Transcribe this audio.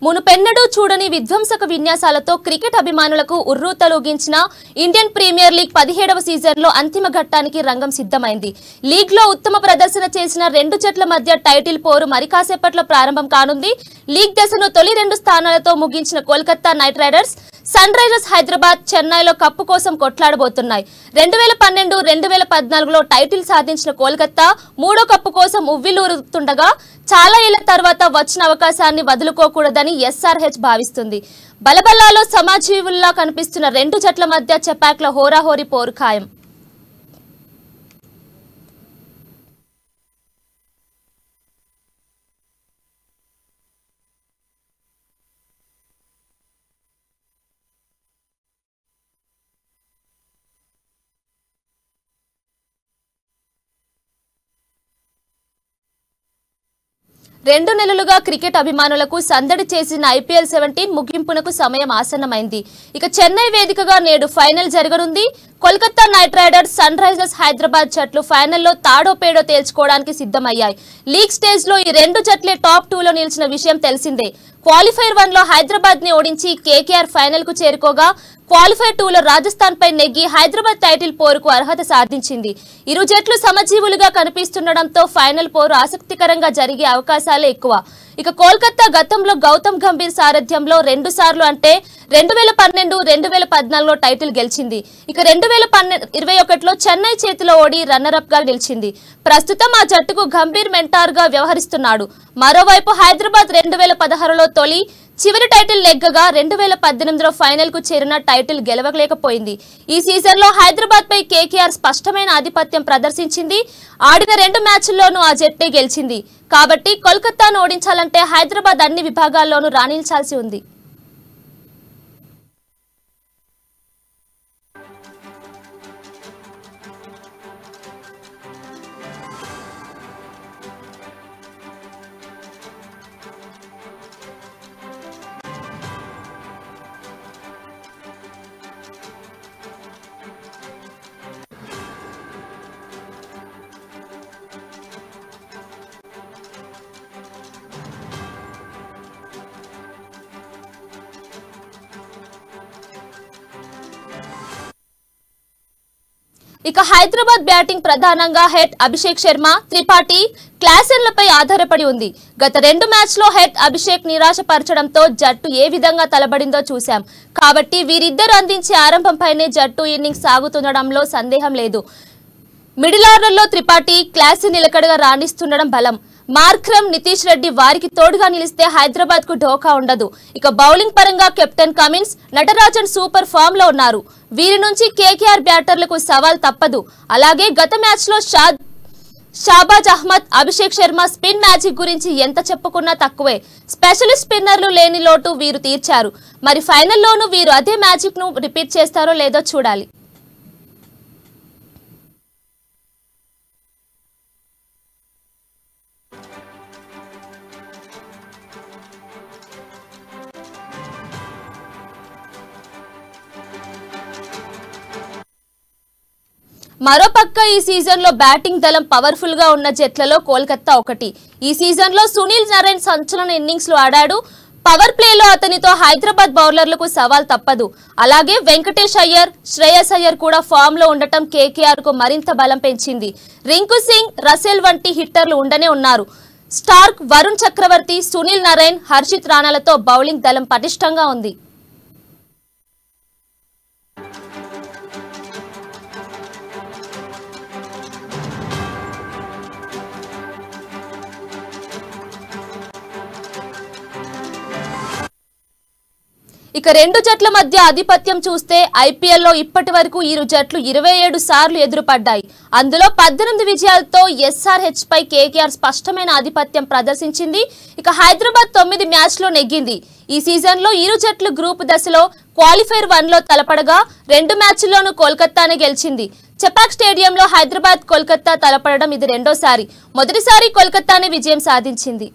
మునుపెన్నడూ చూడని విధ్వంసక విన్యాసాలతో క్రికెట్ అభిమానులకు ఉర్రూతలూగించిన ఇండియన్ ప్రీమియర్ లీగ్ 17వ సీజన్లో అంతిమ ఘట్టానికి రంగం సిద్ధమైంది. లీగ్లో ఉత్తమ ప్రదర్శన చేసిన రెండు జట్ల మధ్య టైటిల్ పోరు మరికాసేపట్లో ప్రారంభం కానుంది. లీగ్ దశను తొలి 2 స్థానాలతో ముగించిన Kolkata Knight Riders, Sunrisers Hyderabad చెన్నైలో కప్పు కోసం కొట్లాడబోతున్నాయి. 2012-2014లో టైటిల్ సాధించిన కోల్కతా మూడో కప్పు కోసం ఉవ్విళ్లూరుతుండగా చాలా ఏళ్ల తర్వాత వచ్చిన అవకాశాన్ని వదులుకోకూడదని ఎస్ఆర్హెచ్ భావిస్తుంది. బలబల్లాలో సమాజీవుల్లా కనిపిస్తున్న రెండు జట్ల మధ్య చెపాక్ల హోరాహోరీ పోరు ఖాయం. రెండు నెలలుగా క్రికెట్ అభిమానులకు సందడి చేసిన ఐపీఎల్ 17 ముగింపునకు సమయం ఆసన్నమైంది. ఇక చెన్నై వేదికగా నేడు ఫైనల్ జరగనుంది. Kolkata Knight Riders, Sunrisers Hyderabad జట్లు ఫైనల్లో తాడో పేడో తేల్చుకోవడానికి సిద్ధమయ్యాయి. లీగ్ స్టేజ్ లో ఈ రెండు జట్లే టాప్ 2లో నిలిచిన విషయం తెలిసిందే. క్వాలిఫైర్ 1లో హైదరాబాద్ ని ఓడించి కేకేఆర్ ఫైనల్ కు చేరుకోగా, క్వాలిఫైర్ 2లో రాజస్థాన్ పై నెగ్గి హైదరాబాద్ టైటిల్ పోరుకు అర్హత సాధించింది. ఇరు జట్లు సమజీవులుగా కనిపిస్తుండటంతో ఫైనల్ పోరు ఆసక్తికరంగా జరిగే అవకాశాలే ఎక్కువ. ఇక కోల్కతా గతంలో గౌతమ్ గంభీర్ సారథ్యంలో 2 సార్లు అంటే 2012-2014లో టైటిల్ గెలిచింది. ఇక 2021లో చెన్నై చేతిలో ఓడి రన్నరప్ గా నిలిచింది. ప్రస్తుతం ఆ జట్టుకు గంభీర్ మెంటార్ గా వ్యవహరిస్తున్నాడు. మరోవైపు హైదరాబాద్ 2016లో తొలి, చివరి టైటిల్ నెగ్గగా 2018లో ఫైనల్ కు చేరిన టైటిల్ గెలవలేకపోయింది. ఈ సీజన్ లో హైదరాబాద్ పై కేకేఆర్ స్పష్టమైన ఆధిపత్యం ప్రదర్శించింది. ఆడిన 2 మ్యాచ్ల్లోనూ ఆ జట్టే గెలిచింది. కాబట్టి కోల్కతాను ఓడించాలంటే హైదరాబాద్ అన్ని విభాగాల్లోనూ రాణించాల్సి ఉంది. ఇక హైదరాబాద్ బ్యాటింగ్ ప్రధానంగా హెడ్ అభిషేక్ శర్మ, త్రిపాఠి, క్లాసెన్లపై ఆధారపడి ఉంది. గత 2 మ్యాచ్ల్లో హెడ్ అభిషేక్ నిరాశపరచడంతో జట్టు ఏ విధంగా తలబడిందో చూశాం. కాబట్టి వీరిద్దరు అందించే ఆరంభంపైనే జట్టు ఇన్నింగ్స్ సాగుతుండడంలో సందేహం లేదు. మిడిల్ ఆర్డర్లో త్రిపాఠి, క్లాసెన్ నిలకడగా రాణిస్తుండడం బలం. మార్క్రమ్, నితీష్ రెడ్డి వారికి తోడుగా నిలిస్తే హైదరాబాద్ కు ఢోకా ఉండదు. ఇక బౌలింగ్ పరంగా captain Cummins, Natarajan super form లో ఉన్నారు. వీరి నుంచి కేకేఆర్ బ్యాటర్లకు సవాల్ తప్పదు. అలాగే గత మ్యాచ్ లో షాబాజ్ అహ్మద్, అభిషేక్ శర్మ స్పిన్ మ్యాజిక్ గురించి ఎంత చెప్పుకున్నా తక్కువే. స్పెషలిస్ట్ స్పిన్నర్లు లేని లోటు వీరు తీర్చారు. మరి ఫైనల్లోనూ వీరు అదే మ్యాజిక్ ను రిపీట్ చేస్తారో లేదో చూడాలి. మరోపక్క ఈ సీజన్ లో బ్యాటింగ్ దళం పవర్ఫుల్ గా ఉన్న జట్లలో కోల్కతా ఒకటి. ఈ సీజన్ లో సునీల్ నరైన్ సంచలన ఇన్నింగ్స్ లో ఆడాడు. పవర్ ప్లేలో అతనితో హైదరాబాద్ బౌలర్లకు సవాల్ తప్పదు. అలాగే వెంకటేష్ అయ్యర్, శ్రేయస్ అయ్యర్ కూడా ఫామ్ లో ఉండటం కేకేఆర్ కు మరింత బలం పెంచింది. రింకు సింగ్, రసెల్ వంటి హిట్టర్లు ఉండనే ఉన్నారు. స్టార్క్, వరుణ్ చక్రవర్తి, సునీల్ నరైన్, హర్షిత్ రాణాలతో బౌలింగ్ దళం పటిష్టంగా ఉంది. ఇక రెండు జట్ల మధ్య ఆధిపత్యం చూస్తే ఐపీఎల్లో ఇప్పటి వరకు ఇరు జట్లు 27 సార్లు ఎదురుపడ్డాయి. అందులో 18 విజయాలతో ఎస్ఆర్హెచ్ పై కేకేఆర్ స్పష్టమైన ఆధిపత్యం ప్రదర్శించింది. ఇక హైదరాబాద్ 9 మ్యాచ్లో నెగ్గింది. ఈ సీజన్లో ఇరు జట్లు గ్రూప్ దశలో క్వాలిఫైర్ 1లో తలపడగా 2 మ్యాచ్ల్లోనూ కోల్కతానే గెలిచింది. చెపాక్ స్టేడియంలో హైదరాబాద్ కోల్కతా తలపడడం ఇది రెండోసారి. మొదటిసారి కోల్కతానే విజయం సాధించింది.